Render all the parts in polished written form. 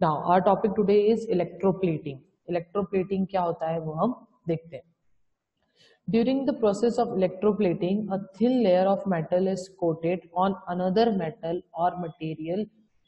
Now our topic today is electroplating. Electroplating क्या होता है वो हम देखते हैं। During the process of electroplating, a thin layer of metal is coated on another metal or material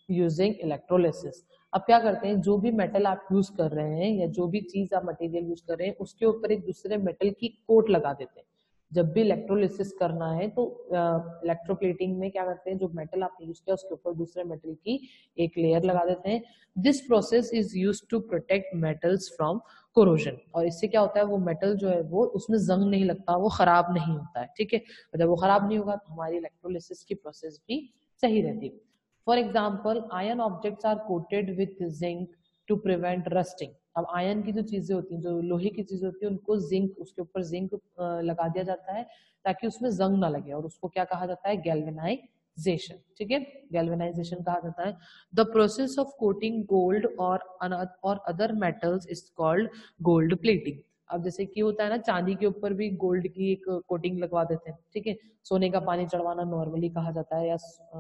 using electrolysis. अब क्या करते हैं, जो भी मेटल आप यूज कर रहे हैं या जो भी चीज आप मटेरियल यूज कर रहे हैं उसके ऊपर एक दूसरे मेटल की कोट लगा देते हैं। जब भी इलेक्ट्रोलिसिस करना है तो इलेक्ट्रोप्लेटिंग में क्या करते हैं, जो मेटल आपने यूज किया उसके ऊपर दूसरे मेटल की एक लेयर लगा देते हैं। This process is use to protect metals from corrosion. और इससे क्या होता है, वो मेटल जो है वो उसमें जंग नहीं लगता, वो खराब नहीं होता है। ठीक है, जब वो खराब नहीं होगा तो हमारी इलेक्ट्रोलिसिस की प्रोसेस भी सही रहती है। For example, iron objects are coated with zinc to prevent rusting. अब आयन की जो चीजें होती हैं, जो लोहे की चीजें होती है, उनको जिंक, उसके ऊपर जिंक लगा दिया जाता है ताकि उसमें जंग ना लगे, और उसको क्या कहा जाता है, गैल्वेनाइजेशन। ठीक है, गैल्वेनाइजेशन कहा जाता है। The process of coating gold और other metals is called gold plating. अब जैसे कि होता है ना, चांदी के ऊपर भी गोल्ड की एक कोटिंग लगवा देते हैं। ठीक है, सोने का पानी चढ़वाना नॉर्मली कहा जाता है, या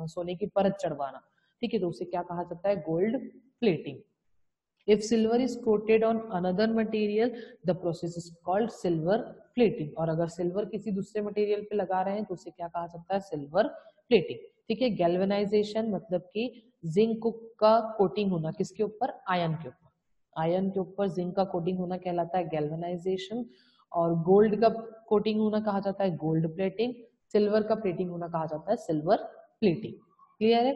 सोने की परत चढ़वाना। ठीक है, तो उसे क्या कहा जाता है, gold plating. If silver is coated on another material, the process is called silver plating. और अगर सिल्वर किसी दूसरे मटेरियल पे लगा रहे हैं तो उसे क्या कहा जाता है, सिल्वर प्लेटिंग। ठीक है, गैल्वेनाइजेशन मतलब कि जिंक का कोटिंग होना किसके ऊपर, आयन के ऊपर। आयन के ऊपर जिंक का कोटिंग होना कहलाता है गैल्वेनाइजेशन। और गोल्ड का कोटिंग होना कहा जाता है गोल्ड प्लेटिंग। सिल्वर का प्लेटिंग होना कहा जाता है सिल्वर प्लेटिंग। क्लियर है?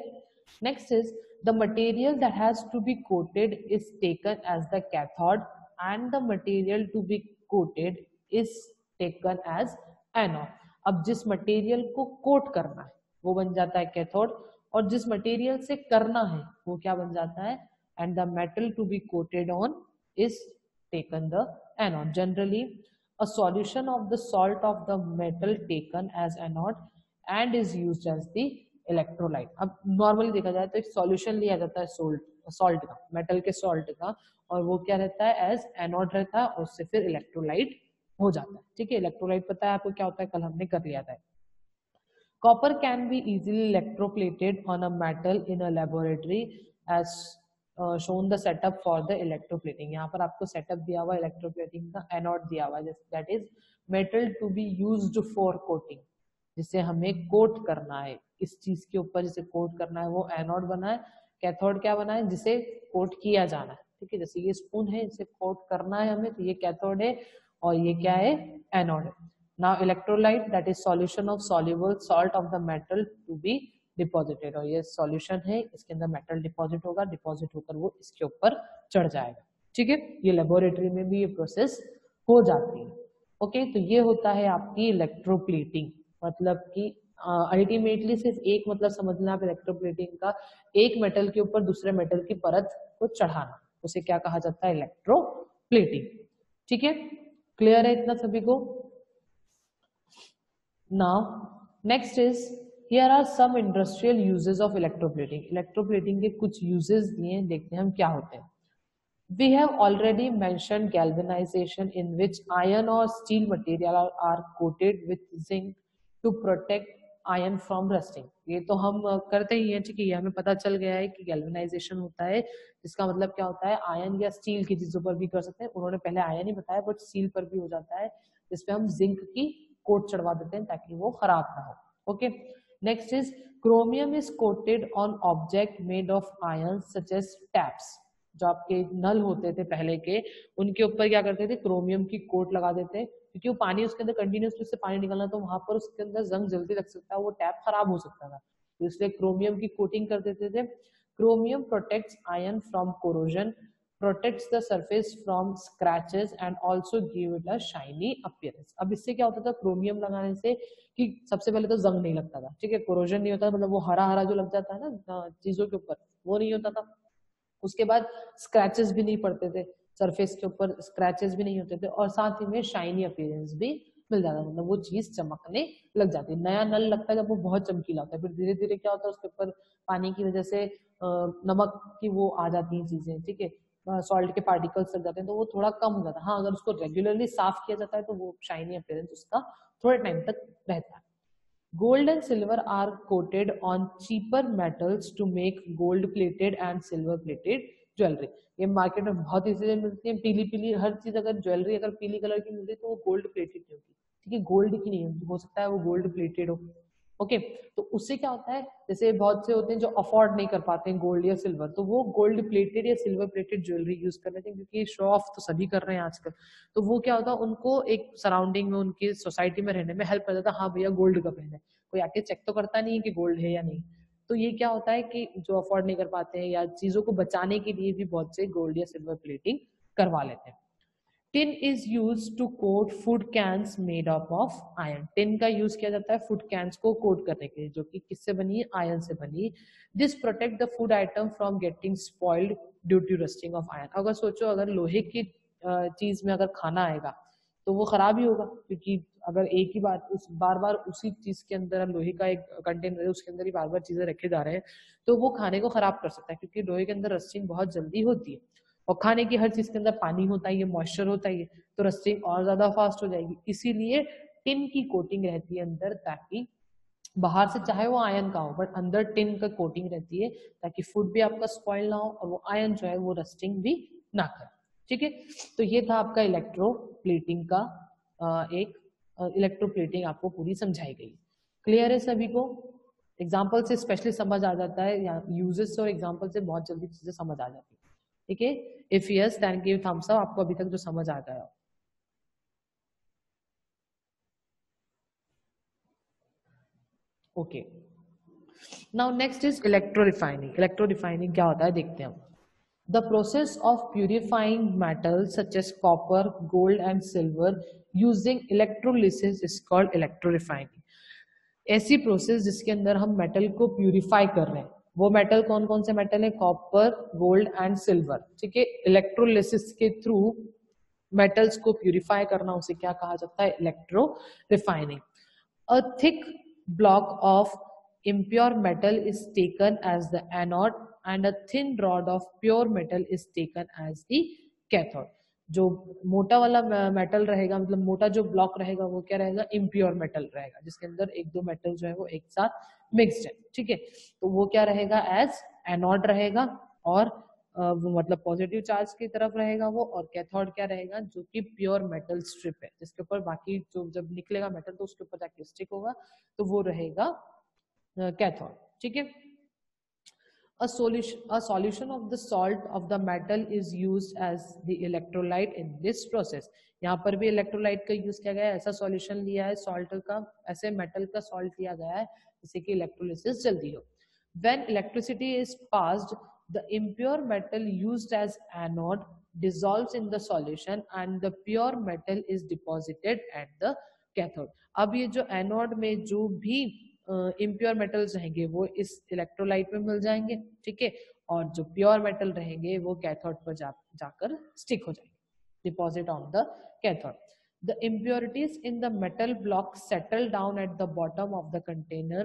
Next is the material that has to be coated is taken as the cathode and the material to be coated is taken as anode. अब जिस material को coat करना है वो बन जाता है कैथोड, और जिस मटेरियल से करना है वो क्या बन जाता है, and the metal to be coated on is taken the anode. Generally a solution of the salt of the metal taken as anode and is used as the electrolyte. अब नॉर्मली देखा जाए तो एक सॉल्यूशन लिया जाता है salt का, metal के सॉल्ट का, और वो क्या रहता है, एज एनोड रहता है, और उससे फिर इलेक्ट्रोलाइट हो जाता है। ठीक है, इलेक्ट्रोलाइट पता है आपको क्या होता है, कल हमने कर लिया था। Copper can be easily electroplated on a metal in a laboratory as shown the setup for the electroplating। यहाँ पर आपको सेटअप दिया हुआ इलेक्ट्रोप्लेटिंग का, एनोड दिया हुआ है, that is metal to be used for coating, जिसे हमें कोट करना है इस चीज के ऊपर, जिसे कोट करना है वो एनोड बना है। कैथोड क्या बना है, जिसे कोट किया जाना है। ठीक है, जैसे ये स्पून है, इसे कोट करना है हमें, तो ये कैथोड है, और ये क्या है, एनोड है। Now electrolyte that is solution of soluble salt of the metal to be deposited, और ये सॉल्यूशन है, इसके अंदर मेटल डिपॉजिट होगा, डिपॉजिट होकर वो इसके ऊपर चढ़ जाएगा। ठीक है, ये लेबोरेटरी में भी ये प्रोसेस हो जाती है। ओके, तो ये होता है आपकी इलेक्ट्रोप्लेटिंग। मतलब कि अल्टीमेटली सिर्फ एक मतलब समझना आप इलेक्ट्रोप्लेटिंग का, एक मेटल के ऊपर दूसरे मेटल की परत को चढ़ाना, उसे क्या कहा जाता है, इलेक्ट्रोप्लेटिंग। ठीक है, क्लियर है इतना सभी को? Now next is, here are some industrial uses of electroplating. Electroplating के कुछ यूजेस दिए, देखते हैं हम क्या होते हैं। We have already mentioned galvanization, in which iron or steel material are coated with zinc to protect iron from rusting। ये तो हम करते ही हैं। ठीक है, ये हमें पता चल गया है कि गैल्वेनाइजेशन होता है, जिसका मतलब क्या होता है, आयन या स्टील की चीजों पर भी कर सकते हैं। उन्होंने पहले आयन ही बताया, बट स्टील पर भी हो जाता है, जिसपे हम जिंक की कोट चढ़वा देते हैं ताकि वो खराब ना हो। Okay, next is chromium is coated on object made of iron such as taps. जो आपके नल होते थे पहले के, उनके ऊपर क्या करते थे, क्रोमियम की कोट लगा देते, क्योंकि वो पानी उसके अंदर कंटिन्यूसली उससे पानी निकलना, तो वहां पर उसके अंदर जंग जल्दी लग सकता है, वो टैप खराब हो सकता था, तो इसलिए क्रोमियम की कोटिंग कर देते थे। Chromium protects ion from corrosion, protects the surface from scratches and also give it a shiny appearance. अब इससे क्या होता था, क्रोमियम लगाने से कि सबसे पहले तो जंग नहीं लगता था। ठीक है, कोरोजन नहीं होता, मतलब वो हरा हरा जो लग जाता है ना चीजों के ऊपर, वो नहीं होता था। उसके बाद स्क्रैचेस भी नहीं पड़ते थे, सरफेस के ऊपर स्क्रैचेस भी नहीं होते थे, और साथ ही में शाइनी अपीयरेंस भी मिल जाता, मतलब वो चीज चमकने लग जाती है। नया नल लगता है जब वो बहुत चमकीला होता है, फिर धीरे धीरे क्या होता है, उसके ऊपर पानी की वजह से नमक की वो आ जाती हैं चीजें। ठीक है, सॉल्ट के पार्टिकल्स लग जाते हैं, तो वो थोड़ा कम हो जाता है। हाँ, अगर उसको रेगुलरली साफ किया जाता है तो वो शाइनी अपीयरेंस उसका थोड़े टाइम तक रहता है। Gold and silver are coated on cheaper metals to make gold plated and silver plated jewellery, ये मार्केट में बहुत इजीली मिलती है, पीली पीली हर चीज, अगर ज्वेलरी अगर पीली कलर की मिल रही है तो वो गोल्ड प्लेटेड नहीं होती, ठीक है, गोल्ड की नहीं होती, हो सकता है वो गोल्ड प्लेटेड हो। ओके, तो उससे क्या होता है, जैसे बहुत से होते हैं जो अफोर्ड नहीं कर पाते हैं गोल्ड या सिल्वर, तो वो गोल्ड प्लेटेड या सिल्वर प्लेटेड ज्वेलरी यूज कर लेते हैं, क्योंकि शो ऑफ तो सभी कर रहे हैं आजकल। तो वो क्या होता है, उनको एक सराउंडिंग में, उनकी सोसाइटी में रहने में हेल्प कर देता है, हाँ भैया गोल्ड का पहने, कोई आके चेक तो करता नहीं है कि गोल्ड है या नहीं। तो ये क्या होता है कि जो अफोर्ड नहीं कर पाते हैं या चीजों को बचाने के लिए भी बहुत से गोल्ड या सिल्वर प्लेटिंग करवा लेते हैं। Tin is use to coat food cans made up of iron, tin का यूज किया जाता है फूड कैंस को कोट करने के लिए, जो कि किससे बनी है, आयरन से बनी। This protect the food item from getting spoiled due to rusting of iron. अगर सोचो अगर लोहे की चीज में अगर खाना आएगा तो वो खराब ही होगा, क्योंकि अगर एक ही बार बार बार उसी चीज के अंदर, लोहे का एक कंटेनर है उसके अंदर ही बार बार चीजें रखे जा रहे हैं, तो वो खाने को खराब कर सकता है, क्योंकि लोहे के अंदर रस्टिंग बहुत जल्दी होती है, और खाने की हर चीज के अंदर पानी होता है, ये मॉइस्चर होता है, तो रस्टिंग और ज्यादा फास्ट हो जाएगी। इसीलिए टिन की कोटिंग रहती है अंदर, ताकि बाहर से चाहे वो आयन का हो बट अंदर टिन का कोटिंग रहती है, ताकि फूड भी आपका स्पॉइल ना हो और वो आयन जो है वो रस्टिंग भी ना करे। ठीक है, तो ये था आपका इलेक्ट्रोप्लेटिंग का एक इलेक्ट्रोप्लेटिंग आपको पूरी समझाई गई। क्लियर है सभी को? एग्जाम्पल से स्पेशली समझ आ जाता है, या यूजेस और एग्जाम्पल से बहुत जल्दी चीजें समझ आ जाती है। ठीक है, if yes then give thumbs up, आपको अभी तक जो समझ आ गया। Okay, now next is electro refining. Electro refining क्या होता है देखते हैं हम। The process of purifying metal such as copper, gold and silver using electrolysis is called electro refining. ऐसी प्रोसेस जिसके अंदर हम मेटल को प्यूरिफाई कर रहे हैं, वो मेटल कौन कौन से मेटल है, कॉपर, गोल्ड एंड सिल्वर। ठीक है, इलेक्ट्रोलिसिस के थ्रू मेटल्स को प्यूरिफाई करना, उसे क्या कहा जाता है, electro refining. A thick block of impure metal is taken as the anode and a thin rod of pure metal is taken as the cathode. जो मोटा वाला मेटल रहेगा, मतलब मोटा जो ब्लॉक रहेगा वो क्या रहेगा, इम्प्योर मेटल रहेगा, जिसके अंदर एक दो मेटल जो है वो एक साथ मिक्स्ड है। ठीक है, तो वो क्या रहेगा, एज एनोड रहेगा, और वो मतलब पॉजिटिव चार्ज की तरफ रहेगा वो, और कैथोड क्या रहेगा, जो कि प्योर मेटल स्ट्रिप है, जिसके ऊपर बाकी जो जब निकलेगा मेटल तो उसके ऊपर जाके स्टिक होगा, तो वो रहेगा कैथोड। ठीक है, a solution of the salt of the metal is used as the electrolyte in this process। यहाँ पर भी इलेक्ट्रोलाइट का यूज किया गया है, ऐसा सॉल्यूशन लिया है सॉल्ट का, ऐसे मेटल का सॉल्ट लिया गया है जिससे कि इलेक्ट्रोलिसिस जल्दी हो। When electricity is passed, the impure metal used as anode dissolves in the solution and the pure metal is deposited at the cathode। अब ये जो एनोड में जो भी इम्प्योर मेटल्स रहेंगे वो इस इलेक्ट्रोलाइट में मिल जाएंगे। ठीक है, और जो प्योर मेटल रहेंगे वो कैथोड पर जाकर स्टिक हो जाएंगे, deposit on the cathode. The impurities in the metal block settle down at the bottom of the container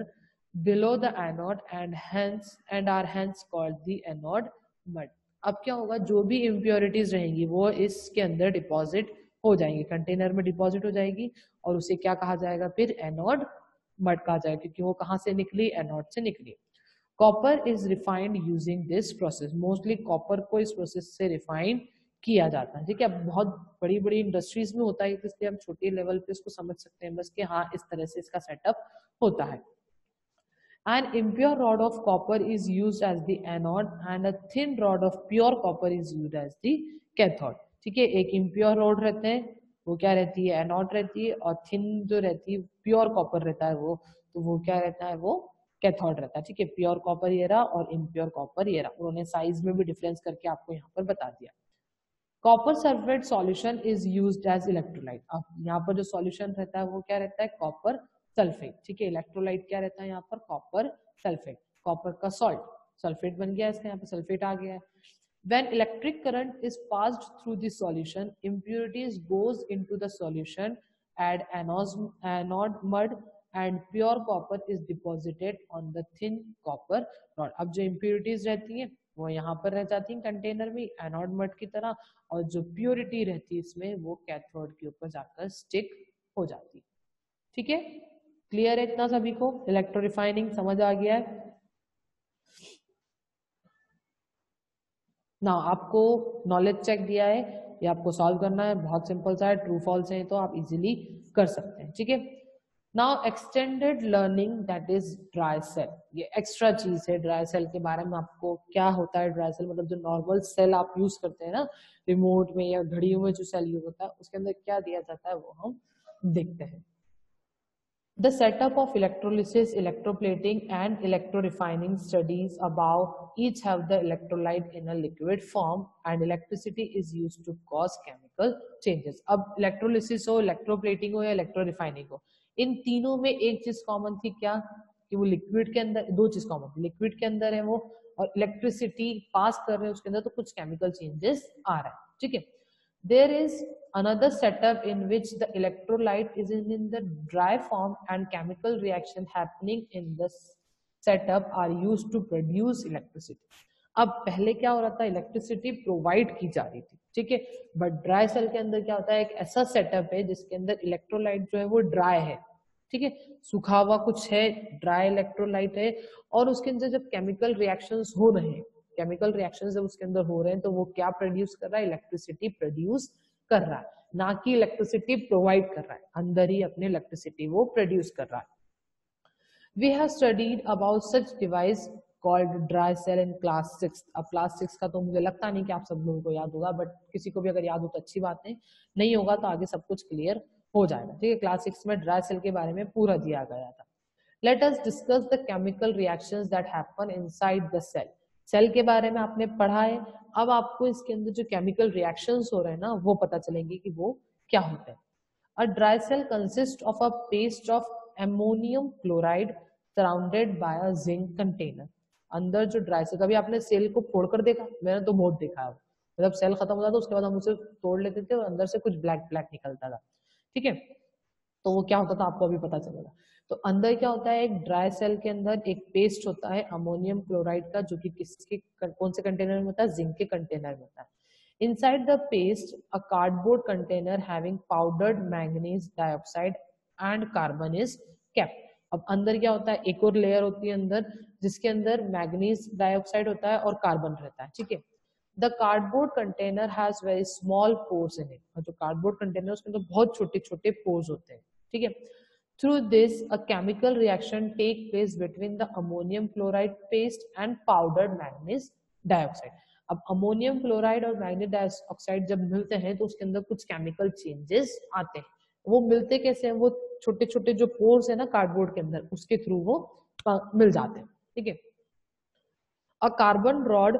below the anode and are hence called the anode mud। अब क्या होगा, जो भी इम्प्योरिटीज रहेंगी वो इसके अंदर डिपॉजिट हो जाएंगी, कंटेनर में डिपॉजिट हो जाएगी, और उसे क्या कहा जाएगा फिर, एनोड मड कहा जाएगा, क्योंकि वो कहाँ से निकली, एनोड से निकली। Copper is refined using this process. Mostly copper को इस प्रोसेस से रिफाइंड किया जाता है। ठीक है, बहुत बड़ी बड़ी इंडस्ट्रीज में होता है, तो इसलिए हम छोटे लेवल पे इसको समझ सकते हैं बस कि हाँ इस तरह से इसका सेटअप होता है। An impure rod of copper is used as the anode and a thin rod of pure copper is used as the cathode। ठीक है, एक impure rod रहते हैं वो क्या रहती है, एनोड रहती है, और थिन जो रहती है प्योर कॉपर रहता है वो, तो वो क्या रहता है, वो कैथोड रहता है। ठीक है, प्योर कॉपर ये रहा और इम्प्योर कॉपर ये रहा, उन्होंने साइज में भी डिफरेंस करके आपको यहाँ पर बता दिया। Copper sulphate solution is used as electrolyte. अब यहाँ पर जो सॉल्यूशन रहता है वो क्या रहता है, कॉपर सल्फेट। ठीक है, इलेक्ट्रोलाइट क्या रहता है यहाँ पर, कॉपर सल्फेट, कॉपर का सॉल्ट, सल्फेट बन गया इसका, यहाँ पे सल्फेट आ गया है। When electric current is passed through the solution, impurities goes into the solution, add anode mud and pure copper is deposited on the thin copper rod। अब जो impurities रहती हैं वो यहाँ पर रह जाती हैं कंटेनर में एनोड मड की तरह, और जो प्योरिटी रहती है इसमें वो कैथोड के ऊपर जाकर स्टिक हो जाती है। ठीक है, क्लियर है इतना सभी को, इलेक्ट्रो रिफाइनिंग समझ आ गया है। ना आपको नॉलेज चेक दिया है, ये आपको सॉल्व करना है, बहुत सिंपल सा है, ट्रू फॉल्स है तो आप इजीली कर सकते हैं, ठीक है। Now extended learning that is dry cell, ये एक्स्ट्रा चीज है ड्राई सेल के बारे में। आपको क्या होता है ड्राई सेल, मतलब जो नॉर्मल सेल आप यूज करते हैं ना रिमोट में या घड़ियों में जो सेल यूज होता है उसके अंदर क्या दिया जाता है वो हम देखते हैं। The setup of electrolysis, electroplating and electrorefining studies above each have the electrolyte in a liquid form and electricity is used to cause chemical changes. अब electrolysis हो, electroplating हो या electrorefining हो, इन तीनों में एक चीज कॉमन थी क्या, कि वो लिक्विड के अंदर, दो चीज कॉमन थी, लिक्विड के अंदर है वो और इलेक्ट्रिसिटी पास कर रहे हैं उसके अंदर, तो कुछ केमिकल चेंजेस आ रहा है, ठीक है। There is another setup in which the electrolyte is in the dry form and chemical reaction happening in the setup are used to produce electricity. अब पहले क्या हो रहा था, इलेक्ट्रिसिटी प्रोवाइड की जा रही थी, ठीक है, बट ड्राई सेल के अंदर क्या होता है, एक ऐसा सेटअप है जिसके अंदर इलेक्ट्रोलाइट जो है वो ड्राई है, ठीक है, सूखा हुआ कुछ है, ड्राई इलेक्ट्रोलाइट है, और उसके अंदर जब केमिकल रिएक्शंस हो रहे हैं, केमिकल रिएक्शंस जब उसके अंदर हो रहे हैं तो वो क्या प्रोड्यूस कर रहा है, इलेक्ट्रिसिटी प्रोड्यूस कर रहा है, ना कि इलेक्ट्रिसिटी प्रोवाइड कर रहा है, अंदर ही अपने इलेक्ट्रिसिटी वो प्रोड्यूस कर रहा है। We have studied about such device called dry cell in class 6. अब क्लास 6 का तो मुझे लगता नहीं कि आप सब लोगों को याद होगा, बट किसी को भी अगर याद हो तो अच्छी बात है, नहीं होगा तो आगे सब कुछ क्लियर हो जाएगा, ठीक है। क्लास 6 में ड्राई सेल के बारे में पूरा दिया गया था। Let us discuss the chemical reactions that happen inside the cell. Cell के बारे में आपने पढ़ा है, अब आपको इसके अंदर जो केमिकल रिएक्शंस हो रहे हैं ना वो पता चलेंगे कि वो क्या होते हैं। A dry cell consists of a paste of ammonium chloride surrounded by a zinc container. अंदर जो ड्राई सेल, कभी आपने सेल को फोड़कर देखा, मैंने तो बहुत देखा है, मतलब सेल खत्म हो जाता उसके बाद हम उसे तोड़ लेते थे और अंदर से कुछ ब्लैक ब्लैक निकलता था, ठीक है, तो वो क्या होता था आपको अभी पता चलेगा। तो अंदर क्या होता है, एक ड्राई सेल के अंदर एक पेस्ट होता है अमोनियम क्लोराइड का, जो कि किसके कौन से कंटेनर में होता है, जिंक के कंटेनर में होता है। Inside the paste, a cardboard container having powdered manganese dioxide and carbon is kept. अब अंदर क्या होता है, एक और लेयर होती है अंदर जिसके अंदर मैग्नीज डाइऑक्साइड होता है और कार्बन रहता है, ठीक है। The cardboard container has very small pores in it. और जो कार्डबोर्ड कंटेनर उसके अंदर बहुत छोटे छोटे पोर्स होते हैं, ठीक है। Through this, a chemical reaction take place between the ammonium chloride paste and powdered manganese dioxide. अब अमोनियम क्लोराइड और मैग्नीज डाइऑक्साइड जब मिलते हैं तो उसके अंदर कुछ केमिकल चेंजेस आते हैं। वो मिलते कैसे हैं, वो छोटे छोटे जो पोर्स है ना कार्डबोर्ड के अंदर उसके थ्रू वो मिल जाते हैं, ठीक है। A carbon rod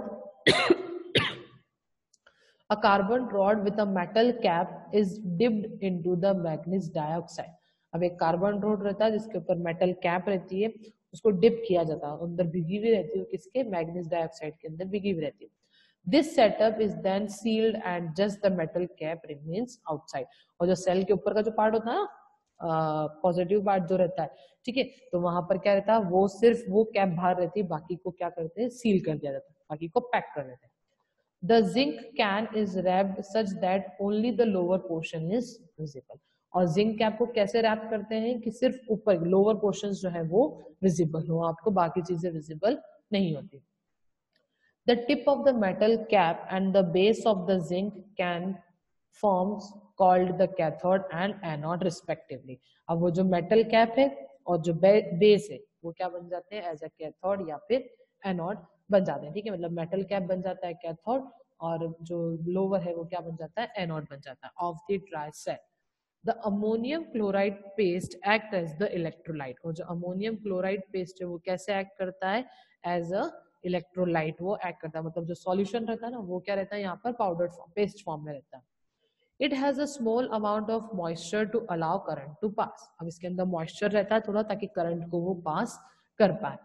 A carbon rod with a metal cap is dipped into the manganese dioxide. अब एक कार्बन रॉड रहता है जिसके ऊपर मेटल कैप रहती है, उसको डिप किया जाता है, अंदर भिगी हुई रहती है, किसके, मैग्नीज डाइऑक्साइड के अंदर भिगी हुई रहती है। This setup is then sealed and just the metal cap remains outside. और जो सेल के ऊपर का जो पार्ट होता है ना, पॉजिटिव पार्ट जो रहता है, ठीक है, तो वहां पर क्या रहता है, वो सिर्फ वो कैप बाहर रहती है, बाकी को क्या करते हैं, सील कर दिया जाता है, बाकी को पैक कर देते हैं। The zinc can is wrapped such that only the lower portion is visible. और जिंक कैप को कैसे रैप करते हैं कि सिर्फ ऊपर लोअर पोर्शन जो है वो विजिबल हो, आपको बाकी चीजें विजिबल नहीं होती। The tip of the metal cap and the base of the zinc can forms called the cathode and anode respectively. अब वो जो मेटल कैप है और जो बेस है वो क्या बन जाते हैं, एज अ कैथोड या फिर एनोड बन जाते हैं, ठीक है, मतलब मेटल कैप बन जाता है कैथोड और जो लोअर है वो क्या बन जाता है, एनोड बन जाता है of the dry cell. The ammonium chloride paste act as the electrolyte. और जो अमोनियम क्लोराइड पेस्ट है वो कैसे एक्ट करता है, एज अ इलेक्ट्रोलाइट वो एक्ट करता है, मतलब जो सॉल्यूशन रहता है ना वो क्या रहता है, यहाँ पर पाउडर फॉर्म, पेस्ट फॉर्म में रहता है। It has a small amount of moisture to allow current to pass. अब इसके अंदर मॉइस्चर रहता है थोड़ा, ताकि करंट को वो पास कर पाए।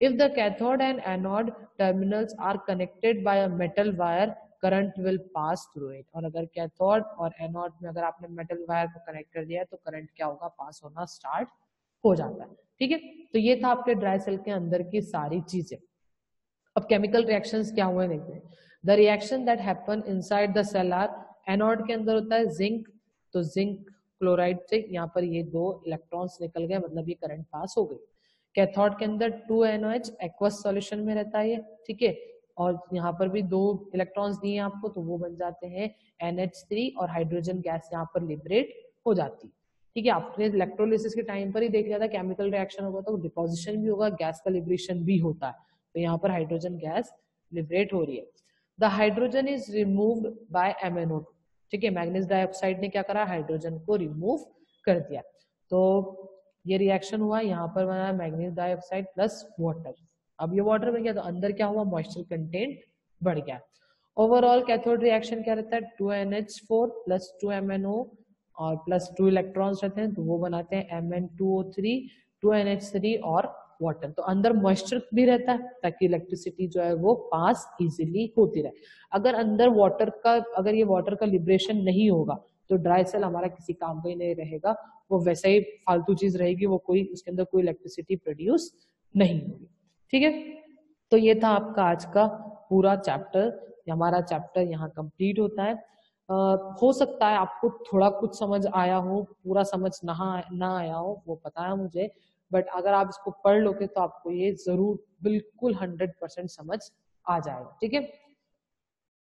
If the cathode and anode terminals are connected by a metal wire, current will pass through it. और अगर कैथोड और एनोड में अगर आपने मेटल वायर को कनेक्ट कर दिया है तो करंट क्या होगा, पास होना स्टार्ट हो जाता है, ठीक है। तो ये था आपके ड्राई सेल के अंदर की सारी चीजें। अब केमिकल रिएक्शंस क्या हुए देखते हैं। The reaction that happen inside the cell are, anode के अंदर होता है जिंक, तो जिंक क्लोराइड से यहाँ पर ये दो इलेक्ट्रॉन्स निकल गए, मतलब ये करंट पास हो गई। कैथोड के अंदर 2NOH एक्वस सॉल्यूशन में रहता है ये, ठीक है, और यहाँ पर भी 2 इलेक्ट्रॉन्स दिए हैं आपको, तो वो बन जाते हैं NH3 और हाइड्रोजन गैस यहाँ पर लिबरेट हो जाती है। ठीक है, आपने इलेक्ट्रोलिसिस के टाइम पर ही देख लिया था, केमिकल रिएक्शन होगा तो डिपोजिशन भी होगा, गैस का लिबरेशन भी होता है। तो यहाँ पर हाइड्रोजन गैस लिबरेट हो रही है। The hydrogen is removed by MnO2। ठीक है, मैग्नीज डाइऑक्साइड ने क्या करा, हाइड्रोजन को रिमूव कर दिया। तो ये रिएक्शन हुआ, यहाँ पर बना मैग्नीज डाइऑक्साइड प्लस वाटर। अब ये वाटर बन गया तो अंदर क्या हुआ, मॉइस्चर कंटेंट बढ़ गया। ओवरऑल कैथोड रिएक्शन क्या रहता है, 2NH4 प्लस 2MnO और प्लस 2 इलेक्ट्रॉन्स रहते हैं, तो वो बनाते हैं Mn2O3, 2NH3 और वाटर। तो अंदर मॉइस्चर भी रहता है ताकि इलेक्ट्रिसिटी जो है वो पास इजीली होती रहे। अगर अंदर वाटर का, अगर ये वाटर का लिबरेशन नहीं होगा तो ड्राई सेल हमारा किसी काम का ही नहीं रहेगा, वो वैसे ही फालतू चीज रहेगी, वो कोई उसके अंदर कोई इलेक्ट्रिसिटी प्रोड्यूस नहीं होगी। ठीक है, तो ये था आपका आज का पूरा चैप्टर। हमारा चैप्टर यहाँ कंप्लीट होता है। हो सकता है आपको थोड़ा कुछ समझ आया हो, पूरा समझ ना आया हो, वो पता है मुझे, बट अगर आप इसको पढ़ लोगे तो आपको ये जरूर बिल्कुल 100% समझ आ जाएगा। ठीक है,